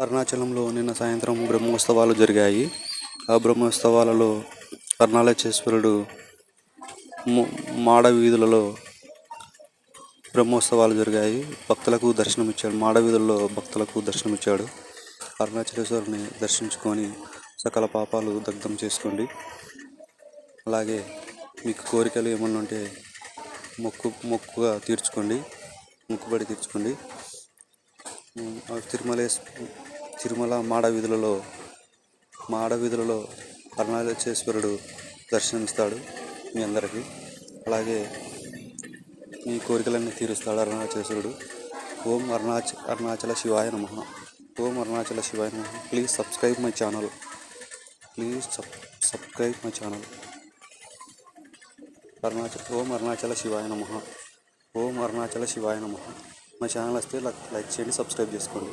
అరుణాచలంలో నిన్న సాయంత్రం బ్రహ్మోత్సవాలు జరిగాయి. ఆ బ్రహ్మోత్సవాలలో అరుణాచలేశ్వరుడు మాడ వీధులలో బ్రహ్మోత్సవాలు జరిగాయి. భక్తులకు దర్శనమిచ్చాడు. మాడ వీధుల్లో భక్తులకు దర్శనమిచ్చాడు. అరుణాచలేశ్వరుని దర్శించుకొని సకల పాపాలు దగ్ధం చేసుకోండి. అలాగే మీకు కోరికలు ఏమన్నా ఉంటే మొక్కుగా తీర్చుకోండి, మొక్కుబడి తీర్చుకోండి. తిరుమల మాడ వీధులలో అరుణాచలేశ్వరుడు దర్శనమిస్తాడు మీ అందరికీ. అలాగే మీ కోరికలన్నీ తీరుస్తాడు అరుణాచలేశ్వరుడు. ఓం అరుణాచల శివాయ నమః. ఓం అరుణాచల శివాయ నమః. Please subscribe my channel. Om Arunachala శివాయ నమః. ఓం అరుణాచల శివాయ నమః. మా ఛానల్ వస్తే లైక్ చేయండి, సబ్స్క్రైబ్ చేసుకోండి.